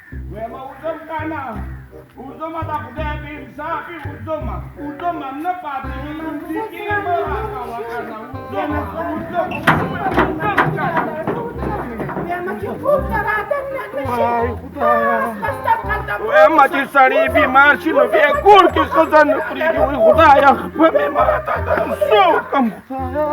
Waima uzom kana. Uzom ada khudai be insafi uzom na pati ziki baraka wakana Waima ji sari bimar shi no be kur ki khazan pridi wi khudaya khame marata da so kam khudaya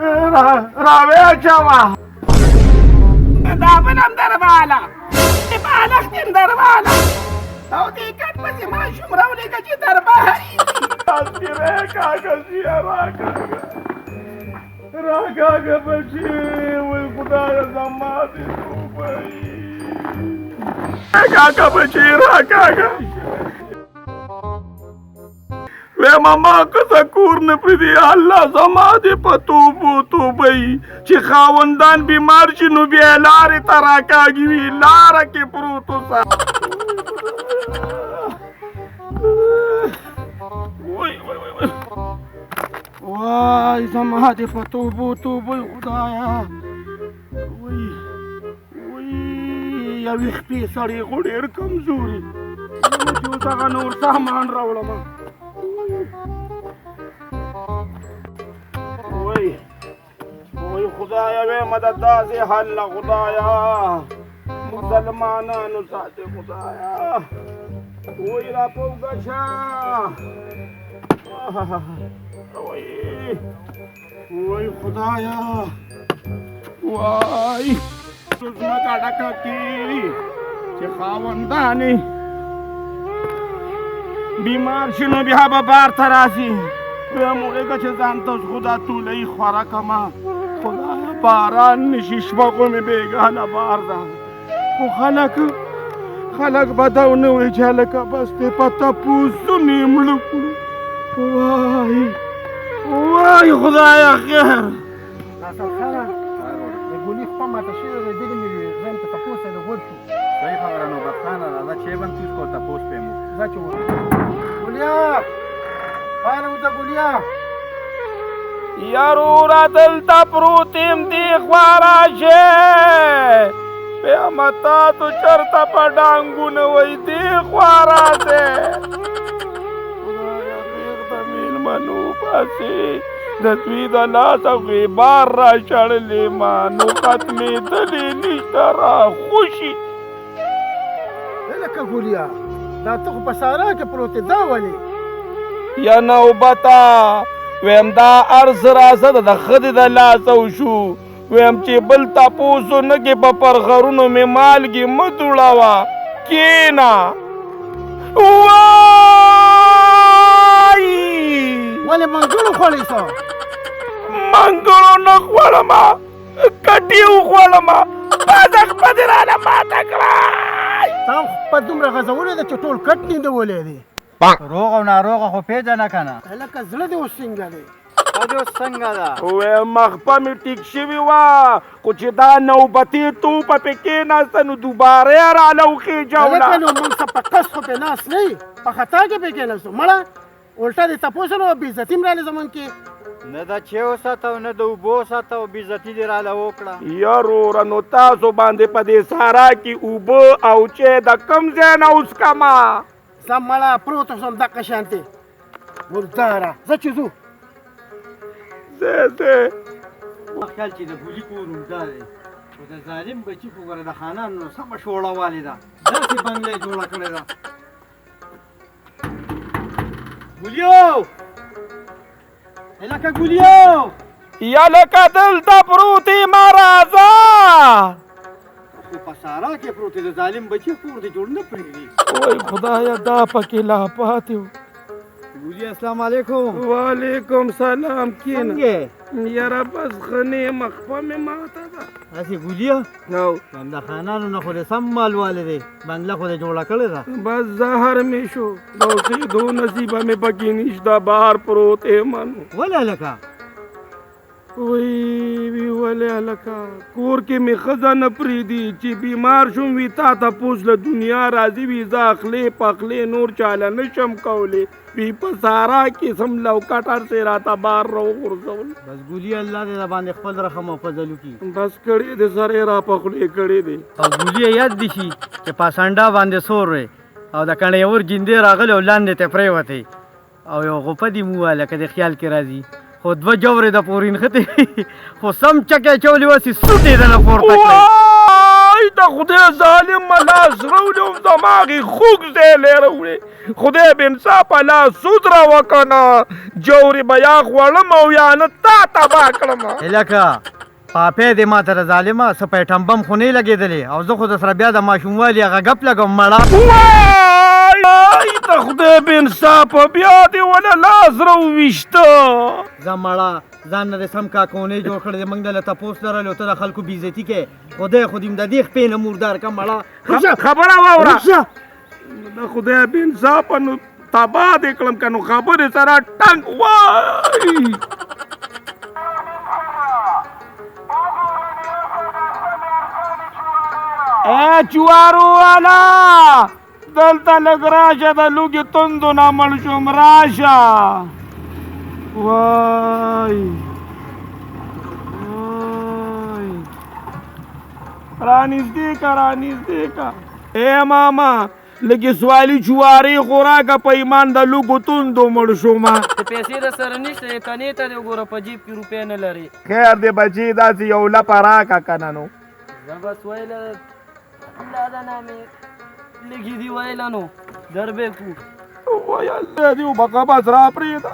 Rabe chama Dabanam darbala Ibalakhtim darbala Audi kat pasi mashum rawli ka ji darbari Asire kaga ziyara kaga bashi wal khudaya zamadi dubai kaga bashi kaga Waima ma kasa kur ne pridi Allah zamadi patubu tubai chi khawandaan bimar shi nu bi lare taraka gi lara ke pruto sa Wai zamadi patubu tubai khudaya ya wixpi sari ghudir kamzuri jo saga nur saman rawlama Oy khudaya ve madada se hal khudaya Musalmananu saate khudaya Oy rapo gasha Oy khudaya Wai Tuzma kadaka ki Che khawandani Bimar shino bihaba bar tarasi موقعی که چه زنتاش خدا طوله خواره کما خدا باران نشیشباقو می بیگانه باردن خلق بداو نوی جلکه بسته پتا پوزو نیملو کنو وای خدایا خیر ناصر خیره گولی خپا ماته شوی دی دیگه مې زم ته تپوس نه ورشو صحیح خبره نو بخانه دا چې بن توس کو تپوس پېمو زچ ګولیا پانه وته ګولیا یارورا دلتا پروتیم دی خواراشه په متا تو چرتا پډانګو نه وای دی خواراشه خدایا دې د میلمنو پاسي د دوی د لاس او بار را شړلې ما نو ختمې دلې نشته را خوشي لکه ګولیا دا ته په سارا کې پروت دا ولې یا نوبتا ویم دا ارز رازه د خدي د لاس او شو ویم چې بل تاسو نه کې په پرغرونو می مالګي مدوړاوا کینا وای ولې منګلو خولې سو منګلو نه خولما کټیو خولما پازخ پدرانه ماته کړای تاسو په دومره غزولې د چټول کټ نه دی ولې دی روغ او ناروغه خو پیژنه کنه لکه زړه دی وسنګه دی اجو څنګه دا وې مخپه می ټیک شوی وا خو چې دا نوبتي توپ پکې ناسته نو دوباره را لوخې جوړه لکه نو موږ څه په قص خو په ناس نه په خطا کې پکې ناسو مړه الټا دې تاسو نو بې عزتي مراله زمون کې نه دا چې وساتو نه د وبو ساتو بې عزتي دی را لوکړه یارو نو تاسو باندې په دې سارا کې اوبه او چې د کم ځای نه اوس کما زمړه پروت سم دغه شانتي وردارا زه چې زو زه خیال چې د ګولي کورم دا دی او د ظالم بچي خو ګره د خانان نو سمه شوړه والي ده داسې بنګلې جوړه کړې ده ګولیو لکه ګولیو یا لکه دلته پروتي مارازا خو په سارا کې پروت دی د ظالم بچي کور دی جوړ نه پرېږدي وای خدایا دا پکې لا پاتې ګولي السلام علیکم وعلیکم سلام کینا څنګه یاره بس خنې مخفه مې ماته ده هسې ګولیا نو بنده خانانو نه خو دې سم مال والې دی بنګله خو دې جوړه کړې ده بس زهر مې شو د اوسېدو نصیبه مې پکې نشته بهر پروت یم نو ولې هلکه وی ولې هلکه کور کې مې ښځه نه پرېږدي چې بیمار شوم وي تا تپوس له دنیا راځي وي زه اخلې پخلې نور چاله نشم کولی وي په سارا کې سم لوکټ هر څه راته بار راوغورځول بس ګولي الله دې باندې خپل رحم او فضل وکړي بس کړی دې سر یې را پخلې کړی دی او ګولي یاد دي شي چې پاسانډا باندې سور وی او د کڼې اور ګیندې راغلی او لاندې ته پرېوتی او یو غوپه دې مو واله که د خیال کې راځي خو دوه جورې د پورې نښتې خو سم چکې اچولې وسې سوټې دنه پورته کړئ د خدای ظالم لاس راوړي او دماغ یې خوږ ځای لی راوړي خدای به انصافه لاس سودره وکنه جورې به یا خوړم او یا نه تا تباه کړم هلکه پاپی دې ما ته د ظالمه څه پیټم بم خو نه لګېدلې او زه خو د سره بیا د ماشوموالي هغه ګپ لګم مړه وای د خدای به انصافه بیا دې ونه لاس راوویشته زه مړه ځان نه دې سم کاکونې جوړ کړی دی موږ دله تپوس لرل او ته د خلکو بېعزتي کوې خدای خو دې د دې خپې نه مردار کړه مړه خبره واوره د خدای به انصافه نو تباه دې کړم که نو خبرې سره ټنګ وای ای جوارو والا دلته لږ راشه د لوږې تندو نه مړ شوم راشه وای رانږدې که رانږدې که ای ماما لږې سوالي جوارې خوراکه په ایمان د لوږو تندو مړ شوم پیسې د سره نشته تنې ته دې وګوره په جیب کې روپۍ نه لري خیر دې بچي داسې یو لپه راکه که نه نو زه بس ویله الله د نامې لږې دي ویله نو در به کو وای الله دې وبخه بس را پرېږده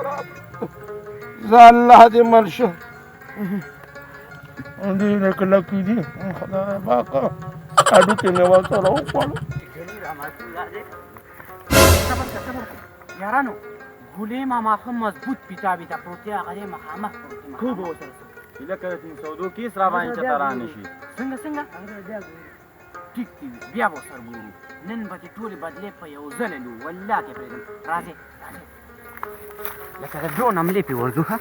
زه الله دې مړ شم ډېرې کلکې دي خدای پاکه هډوکې مې ورسره وخوړل یارانو ګولې ماما ښه مضبوط پیتابي ته پروت دی هغه یې مخامخ پروت دی خوب به ورسره لکه د 302 کیس را باندې چېرته رانه شي څنګه ټیک دی بیا به ورسره ګورو نن به دې ټولې بدلې په یو ځل لو والله کې پرېږدم راځئ لکه د ډرون حملې پې ورځو ښه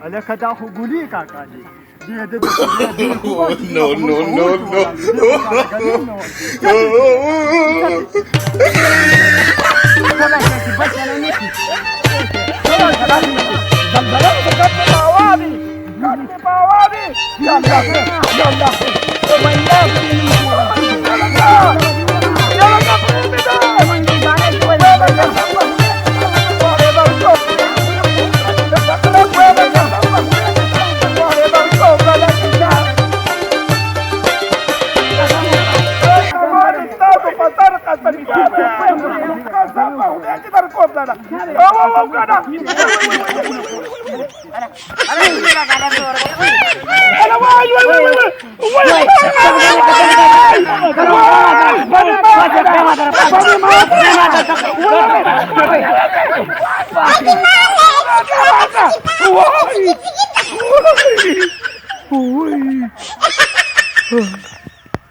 هلکه دا خو ګولي کاکا دی